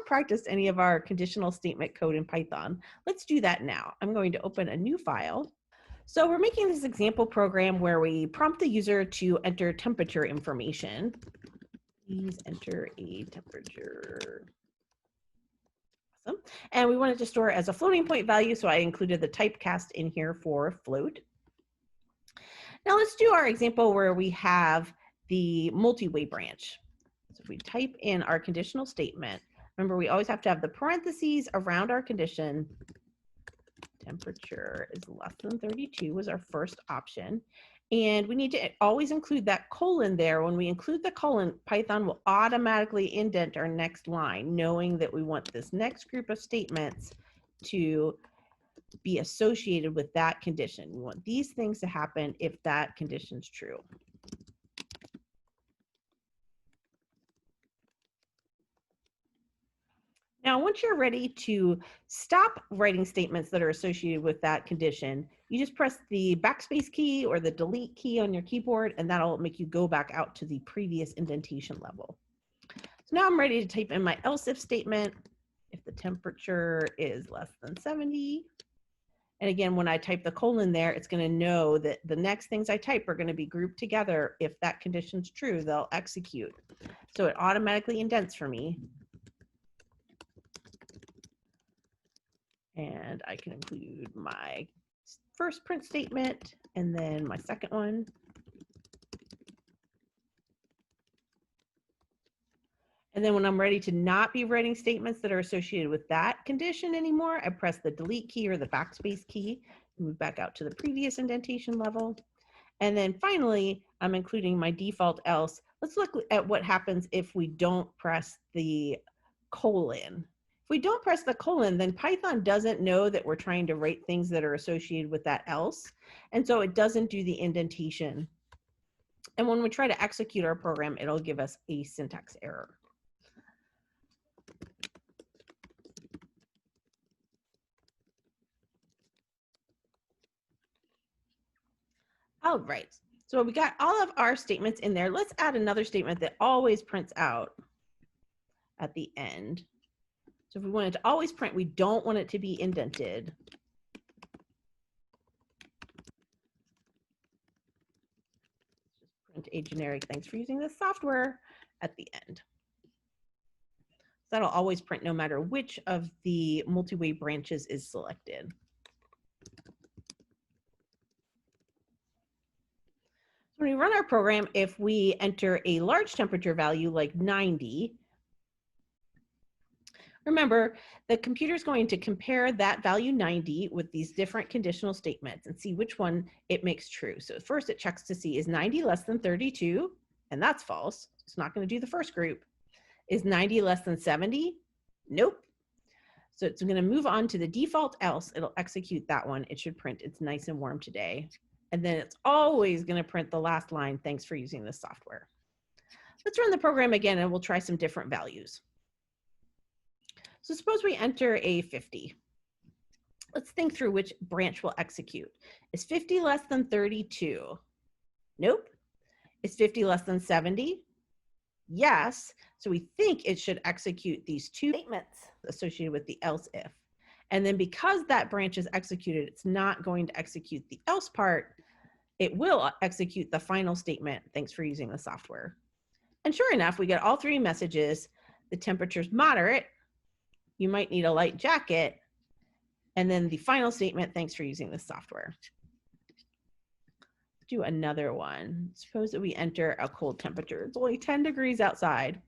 practiced any of our conditional statement code in Python, let's do that now. I'm going to open a new file. So we're making this example program where we prompt the user to enter temperature information. Please enter a temperature. Awesome. And we wanted to store it as a floating point value, so I included the typecast in here for float. Now let's do our example where we have the multi-way branch. So if we type in our conditional statement, remember we always have to have the parentheses around our condition. Temperature is less than 32 was our first option. And we need to always include that colon there. When we include the colon, Python will automatically indent our next line, knowing that we want this next group of statements to be associated with that condition. We want these things to happen if that condition's true. Now, once you're ready to stop writing statements that are associated with that condition, you just press the backspace key or the delete key on your keyboard, and that'll make you go back out to the previous indentation level. So now I'm ready to type in my else if statement. If the temperature is less than 70, and again, when I type the colon there, it's going to know that the next things I type are going to be grouped together. If that condition's true, they'll execute. So it automatically indents for me. And I can include my first print statement and then my second one. And then when I'm ready to not be writing statements that are associated with that condition anymore, I press the delete key or the backspace key, move back out to the previous indentation level. And then finally, I'm including my default else. Let's look at what happens if we don't press the colon. If we don't press the colon, then Python doesn't know that we're trying to write things that are associated with that else. And so it doesn't do the indentation. And when we try to execute our program, it'll give us a syntax error. All right, so we got all of our statements in there. Let's add another statement that always prints out at the end. So if we want it to always print, we don't want it to be indented. Just print a generic thanks for using this software at the end. So that'll always print no matter which of the multi-way branches is selected. When we run our program, if we enter a large temperature value like 90, remember, the computer is going to compare that value 90 with these different conditional statements and see which one it makes true. So first it checks to see, is 90 less than 32? And that's false. It's not going to do the first group. Is 90 less than 70? Nope. So it's going to move on to the default else. It'll execute that one. It should print, it's nice and warm today. And then it's always going to print the last line, thanks for using this software. Let's run the program again and we'll try some different values. So suppose we enter a 50. Let's think through which branch will execute. Is 50 less than 32? Nope. Is 50 less than 70? Yes. So we think it should execute these two statements associated with the else if. And then because that branch is executed, it's not going to execute the else part. It will execute the final statement, thanks for using the software. And sure enough, we get all three messages. The temperature's moderate. You might need a light jacket. And then the final statement, thanks for using this software. Let's do another one. Suppose that we enter a cold temperature. It's only 10 degrees outside.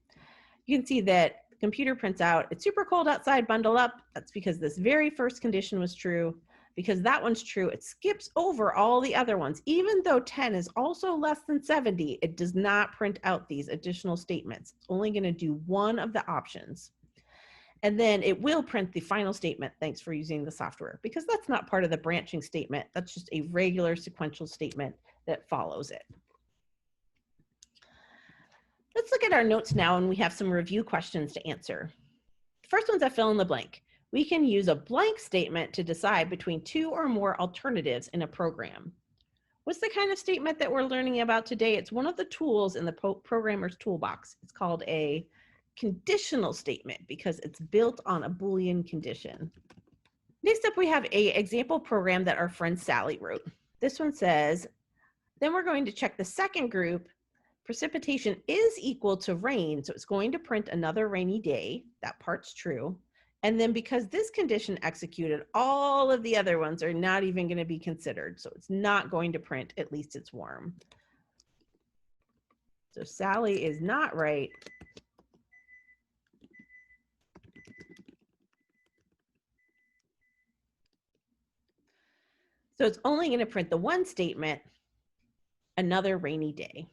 You can see that the computer prints out, it's super cold outside, bundle up. That's because this very first condition was true. Because that one's true, it skips over all the other ones. Even though 10 is also less than 70, it does not print out these additional statements. It's only going to do one of the options. And then it will print the final statement, thanks for using the software, because that's not part of the branching statement. That's just a regular sequential statement that follows it. Let's look at our notes now, and we have some review questions to answer. The first one's a fill in the blank. We can use a blank statement to decide between two or more alternatives in a program. What's the kind of statement that we're learning about today? It's one of the tools in the programmer's toolbox. It's called a conditional statement because it's built on a Boolean condition. Next up, we have an example program that our friend Sally wrote. This one says, then we're going to check the second group. Precipitation is equal to rain, so it's going to print another rainy day. That part's true. And then because this condition executed, all of the other ones are not even going to be considered. So it's not going to print, at least it's warm. So Sally is not right. So it's only going to print the one statement, another rainy day.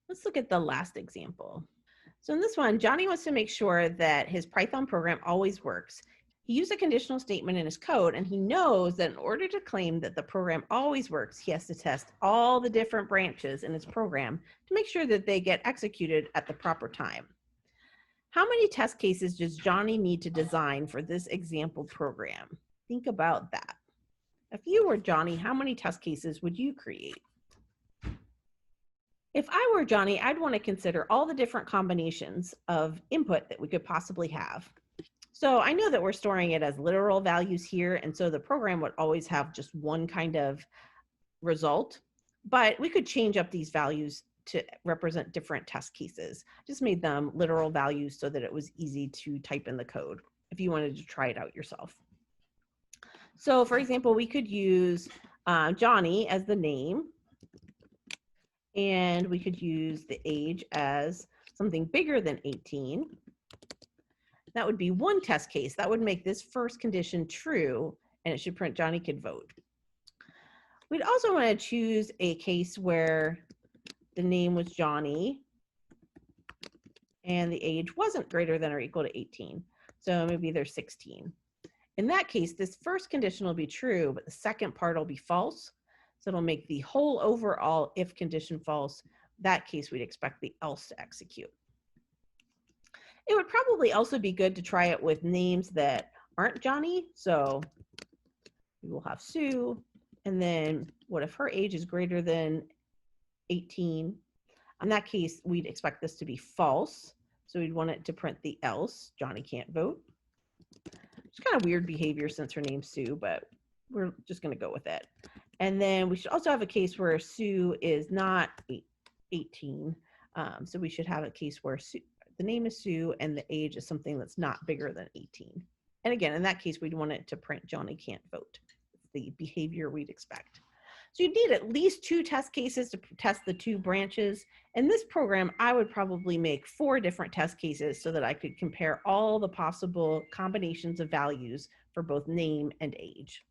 Let's look at the last example. So in this one, Johnny wants to make sure that his Python program always works. He used a conditional statement in his code, and he knows that in order to claim that the program always works, he has to test all the different branches in his program to make sure that they get executed at the proper time. How many test cases does Johnny need to design for this example program? Think about that. If you were Johnny, how many test cases would you create? If I were Johnny, I'd want to consider all the different combinations of input that we could possibly have. So I know that we're storing it as literal values here, and so the program would always have just one kind of result, but we could change up these values to represent different test cases. Just made them literal values so that it was easy to type in the code if you wanted to try it out yourself. So for example, we could use Johnny as the name, and we could use the age as something bigger than 18. That would be one test case. That would make this first condition true, and it should print Johnny could vote. We'd also want to choose a case where the name was Johnny and the age wasn't greater than or equal to 18. So maybe they're 16. In that case, this first condition will be true, but the second part will be false. So it'll make the whole overall if condition false. That case, we'd expect the else to execute. It would probably also be good to try it with names that aren't Johnny. So we will have Sue, and then what if her age is greater than 18? In that case, we'd expect this to be false. So we'd want it to print the else, Johnny can't vote. It's kind of weird behavior since her name's Sue, but we're just going to go with it. And then we should also have a case where Sue is not 18. So we should have a case where the name is Sue and the age is something that's not bigger than 18. And again, in that case, we'd want it to print Johnny can't vote. It's the behavior we'd expect. So you'd need at least 2 test cases to test the 2 branches. In this program, I would probably make 4 different test cases so that I could compare all the possible combinations of values for both name and age.